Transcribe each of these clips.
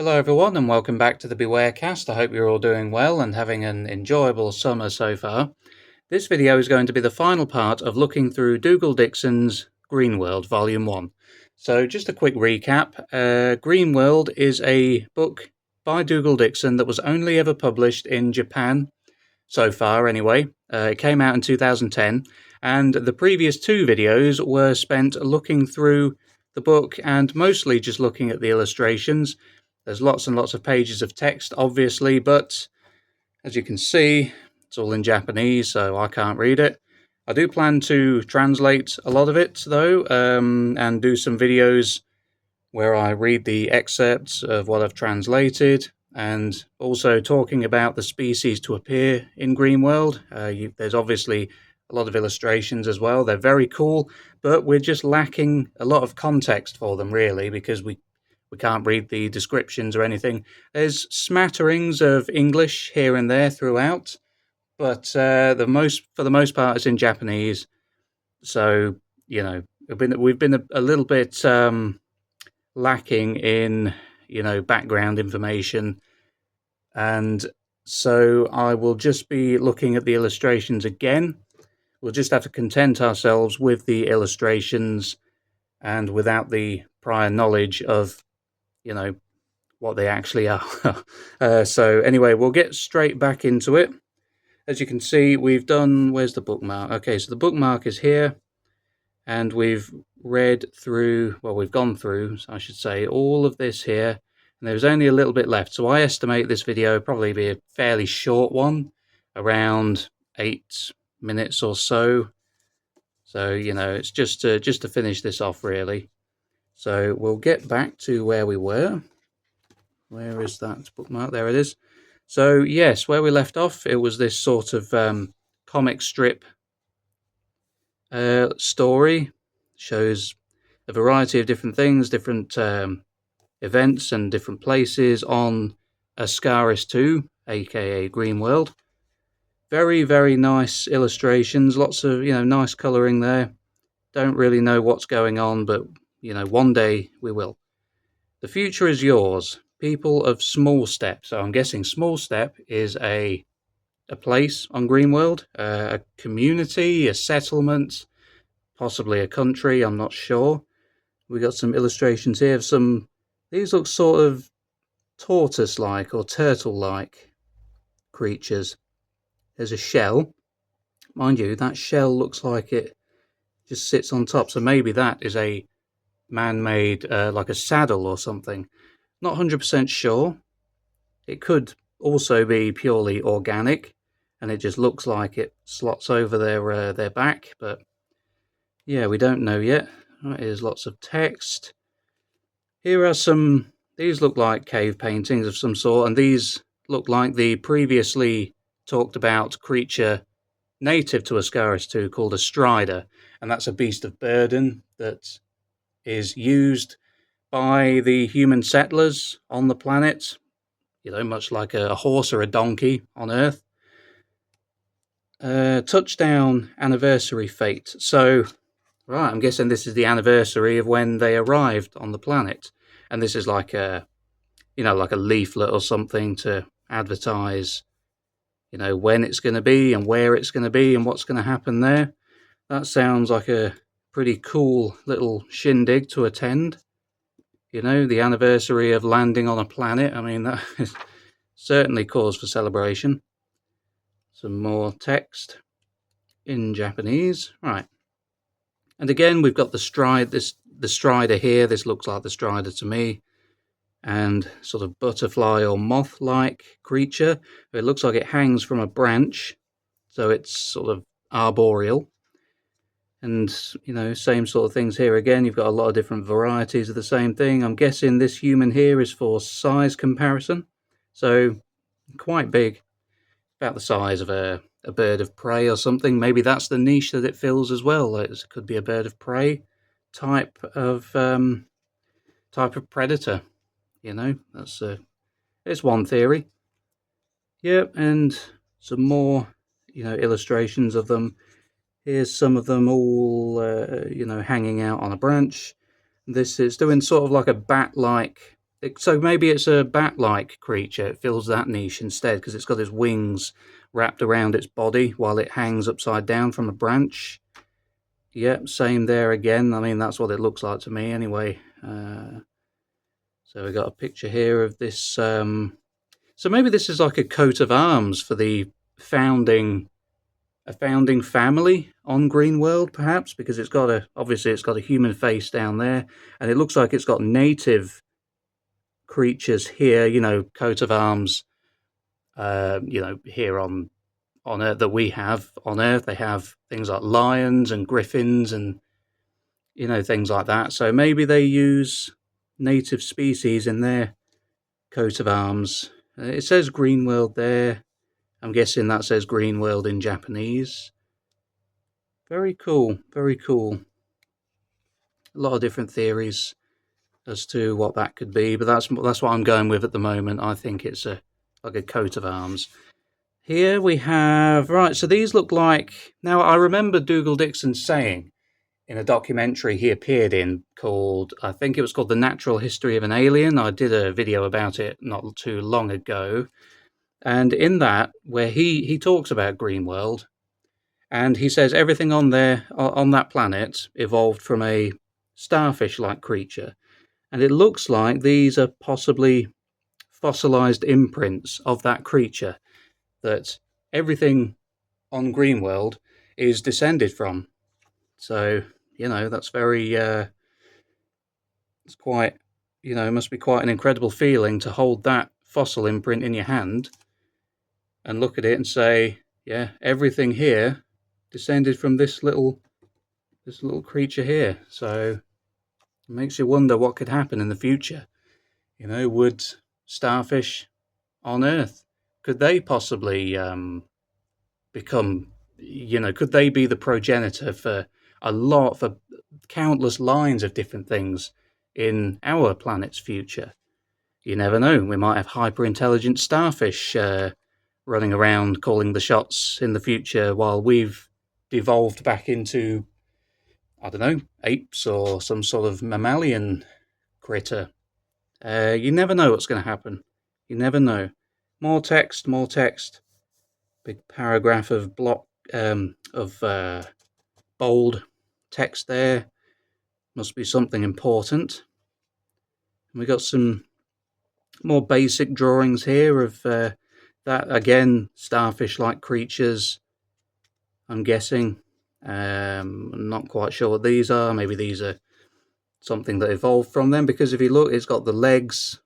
Hello everyone and welcome back to the Bewarecast. I hope you're all doing well and having an enjoyable summer so far. This video is going to be the final part of looking through Dougal Dixon's GREENWORLD Volume 1. So just a quick recap. GREENWORLD is a book by Dougal Dixon that was only ever published in Japan, so far anyway. It came out in 2010 and the previous two videos were spent looking through the book and mostly just looking at the illustrations. There's lots and lots of pages of text, obviously, but as you can see, it's all in Japanese, so I can't read it. I do plan to translate a lot of it, though, and do some videos where I read the excerpts of what I've translated, and also talking about the species to appear in GREENWORLD. There's obviously a lot of illustrations as well. They're very cool, but we're just lacking a lot of context for them, really, because we can't read the descriptions or anything. There's smatterings of English here and there throughout, but for the most part, it's in Japanese. So we've been a little bit lacking in background information, and so I will just be looking at the illustrations again. We'll just have to content ourselves with the illustrations and without the prior knowledge of what they actually are. So anyway, we'll get straight back into it. As you can see, we've done, where's the bookmark? Okay, so the bookmark is here, and we've read through, well, we've gone through, I should say, all of this here, and there's only a little bit left. So I estimate this video will probably be a fairly short one, around 8 minutes or so. So, it's just to finish this off, really. So we'll get back to where we were. Where is that bookmark? There it is. So yes, where we left off, it was this sort of comic strip story. Shows a variety of different things, different events and different places on Ascaris 2, aka GREENWORLD. Very, very nice illustrations, lots of nice colouring there. Don't really know what's going on, but one day we will. The future is yours. People of Smallstep. So I'm guessing Smallstep is a place on GREENWORLD, a community, a settlement, possibly a country, I'm not sure. We got some illustrations here of these look sort of tortoise-like or turtle-like creatures. There's a shell. Mind you, that shell looks like it just sits on top, so maybe that is a man-made, like a saddle or something. Not 100% sure. It could also be purely organic, and it just looks like it slots over their back, but yeah, we don't know yet. Here's lots of text. Here are these look like cave paintings of some sort, and these look like the previously talked about creature native to Ascaris 2 called a strider, and that's a beast of burden that is used by the human settlers on the planet, much like a horse or a donkey on Earth. Touchdown anniversary fate. So, right, I'm guessing this is the anniversary of when they arrived on the planet, and this is like a leaflet or something to advertise, when it's going to be and where it's going to be and what's going to happen there. That sounds like a pretty cool little shindig to attend. The anniversary of landing on a planet. I mean, that is certainly cause for celebration. Some more text in Japanese. Right. And again, we've got the strider here. This looks like the strider to me. And sort of butterfly or moth-like creature. It looks like it hangs from a branch. So it's sort of arboreal. And, same sort of things here again. You've got a lot of different varieties of the same thing. I'm guessing this human here is for size comparison. So, quite big. About the size of a bird of prey or something. Maybe that's the niche that it fills as well. It could be a bird of prey type of predator. It's one theory. Yep, and some more, illustrations of them. Here's some of them all, hanging out on a branch. This is doing sort of like a bat-like So maybe it's a bat-like creature. It fills that niche instead because it's got its wings wrapped around its body while it hangs upside down from a branch. Yep, same there again. I mean, that's what it looks like to me anyway. So we got a picture here of this. So maybe this is like a coat of arms for the founding family on GREENWORLD, perhaps, because it's got obviously it's got a human face down there, and it looks like it's got native creatures here. You know, coat of arms. You know, here on Earth that we have on Earth, they have things like lions and griffins and things like that. So maybe they use native species in their coat of arms. It says GREENWORLD there. I'm guessing that says GREENWORLD in Japanese. Very cool, very cool. A lot of different theories as to what that could be, but that's what I'm going with at the moment. I think it's like a coat of arms. Here we have, right, so these look like, now I remember Dougal Dixon saying in a documentary he appeared in called, I think it was called The Natural History of an Alien. I did a video about it not too long ago. And in that, where he talks about GREENWORLD, and he says everything on there, on that planet, evolved from a starfish-like creature. And it looks like these are possibly fossilized imprints of that creature that everything on GREENWORLD is descended from. So, that's very, it's quite, it must be quite an incredible feeling to hold that fossil imprint in your hand and look at it and say, yeah, everything here descended from this little creature here. So it makes you wonder what could happen in the future. Would starfish on Earth, could they possibly become, could they be the progenitor for countless lines of different things in our planet's future? You never know. We might have hyper-intelligent starfish running around calling the shots in the future while we've devolved back into, I don't know, apes or some sort of mammalian critter. You never know what's going to happen. You never know. More text, more text. Big paragraph of bold text there. Must be something important. And we got some more basic drawings here of that, again, starfish-like creatures, I'm guessing. I'm not quite sure what these are. Maybe these are something that evolved from them, because if you look, it's got the legs.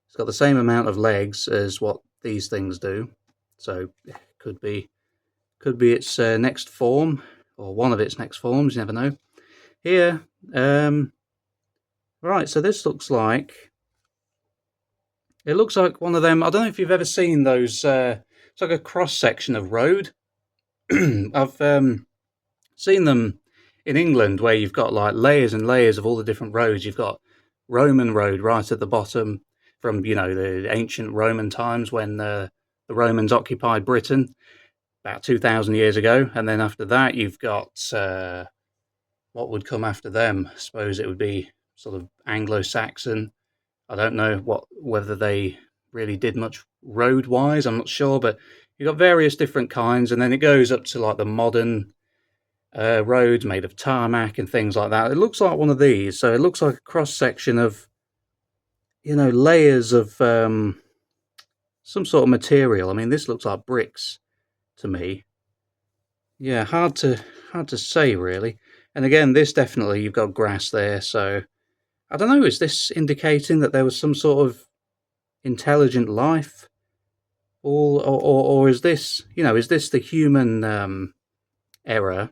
It's got the same amount of legs as what these things do. So could be its next form, or one of its next forms, you never know. Here, right, so this looks like, it looks like one of them, I don't know if you've ever seen those, it's like a cross-section of road. I've seen them in England where you've got like layers and layers of all the different roads. You've got Roman road right at the bottom from, the ancient Roman times when the Romans occupied Britain about 2,000 years ago. And then after that, you've got, what would come after them? I suppose it would be sort of Anglo-Saxon. I don't know whether they really did much road-wise, I'm not sure, but you've got various different kinds, and then it goes up to like the modern roads made of tarmac and things like that. It looks like one of these, so it looks like a cross-section of, layers of some sort of material. I mean, this looks like bricks to me. Yeah, hard to say, really. And again, this definitely, you've got grass there, so I don't know, is this indicating that there was some sort of intelligent life? Or is this, is this the human era?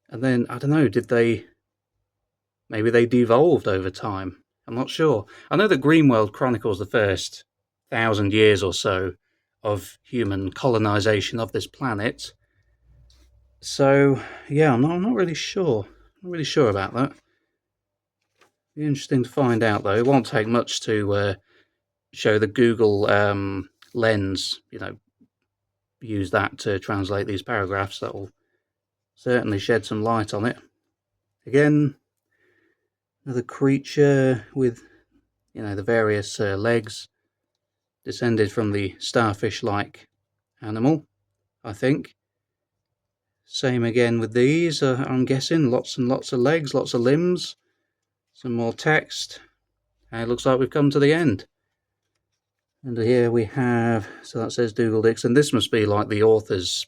And then, I don't know, maybe they devolved over time? I'm not sure. I know that GREENWORLD chronicles the first 1,000 years or so of human colonization of this planet. So, yeah, I'm not really sure. I'm not really sure about that. Be interesting to find out, though. It won't take much to show the Google lens, use that to translate these paragraphs. That will certainly shed some light on it. Again, another creature with you know, the various legs descended from the starfish-like animal, I think. Same again with these, I'm guessing. Lots and lots of legs, lots of limbs. Some more text. And it looks like we've come to the end. And here we have, so that says Dougal Dixon. This must be like the author's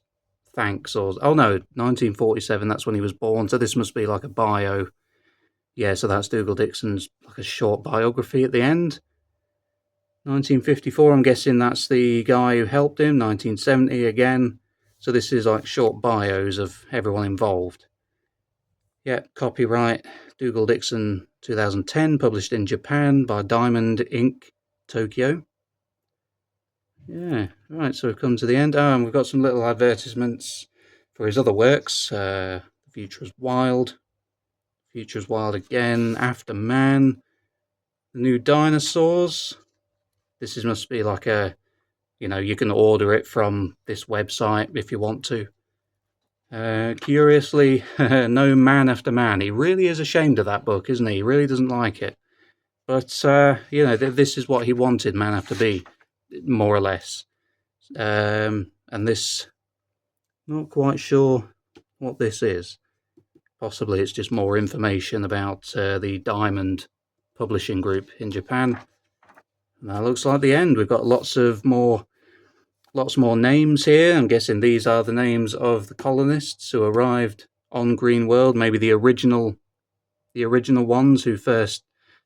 thanks, or, oh no, 1947, that's when he was born. So this must be like a bio. Yeah, so that's Dougal Dixon's, like a short biography at the end. 1954, I'm guessing that's the guy who helped him. 1970 again. So this is like short bios of everyone involved. Yeah, copyright Dougal Dixon 2010, published in Japan by Diamond Inc. Tokyo. Yeah, right, so we've come to the end. Oh, and we've got some little advertisements for his other works. The Future is Wild. Future is Wild again. After Man. The New Dinosaurs. This must be like a, you know, you can order it from this website if you want to. Curiously, No Man After Man. He really is ashamed of that book, isn't he? He really doesn't like it. But, you know, this is what he wanted Man After Be, more or less. And this, not quite sure what this is. Possibly it's just more information about the Diamond Publishing Group in Japan. And that looks like the end. We've got lots more names here. I'm guessing these are the names of the colonists who arrived on GREENWORLD. Maybe the original ones who first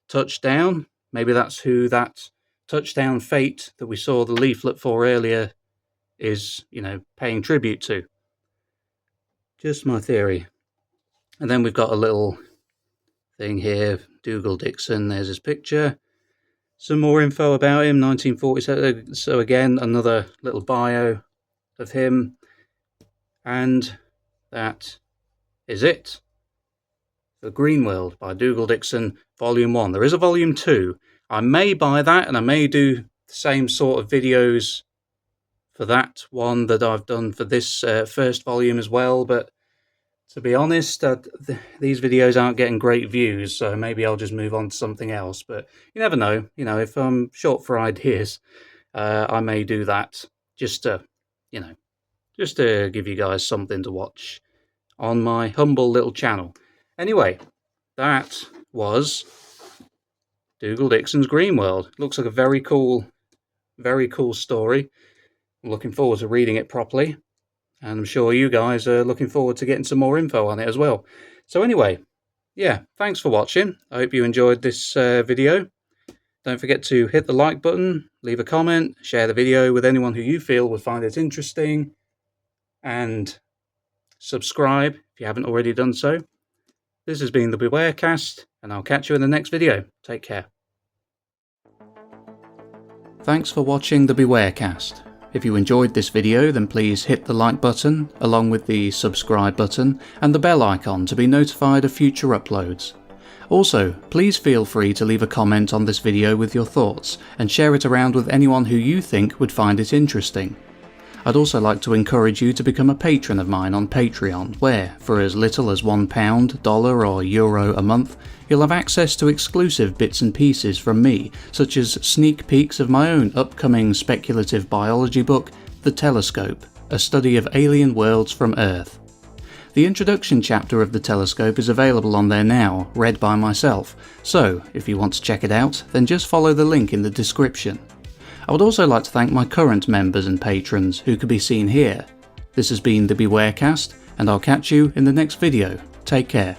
touched down. Maybe that's who that touchdown fate that we saw the leaflet for earlier is, you know, paying tribute to. Just my theory. And then we've got a little thing here, Dougal Dixon. There's his picture. Some more info about him, 1947. So again, another little bio of him. And that is it for GREENWORLD by Dougal Dixon, Volume 1. There is a Volume 2. I may buy that, and I may do the same sort of videos for that one that I've done for this first volume as well. But to be honest, these videos aren't getting great views, so maybe I'll just move on to something else. But you never know. You know, if I'm short for ideas, I may do that just to, you know, just to give you guys something to watch on my humble little channel. Anyway, that was Dougal Dixon's GREENWORLD. Looks like a very cool story. I'm looking forward to reading it properly. And I'm sure you guys are looking forward to getting some more info on it as well. So anyway, yeah, thanks for watching. I hope you enjoyed this video. Don't forget to hit the like button, leave a comment, share the video with anyone who you feel would find it interesting, and subscribe if you haven't already done so. This has been the Bewarecast, and I'll catch you in the next video. Take care. Thanks for watching the Bewarecast. If you enjoyed this video, then please hit the like button, along with the subscribe button and the bell icon to be notified of future uploads. Also, please feel free to leave a comment on this video with your thoughts and share it around with anyone who you think would find it interesting. I'd also like to encourage you to become a patron of mine on Patreon, where, for as little as £1, dollar or euro a month, you'll have access to exclusive bits and pieces from me, such as sneak peeks of my own upcoming speculative biology book, The Telescope, a study of alien worlds from Earth. The introduction chapter of The Telescope is available on there now, read by myself, so if you want to check it out, then just follow the link in the description. I would also like to thank my current members and patrons who can be seen here. This has been the Bewarecast, and I'll catch you in the next video. Take care.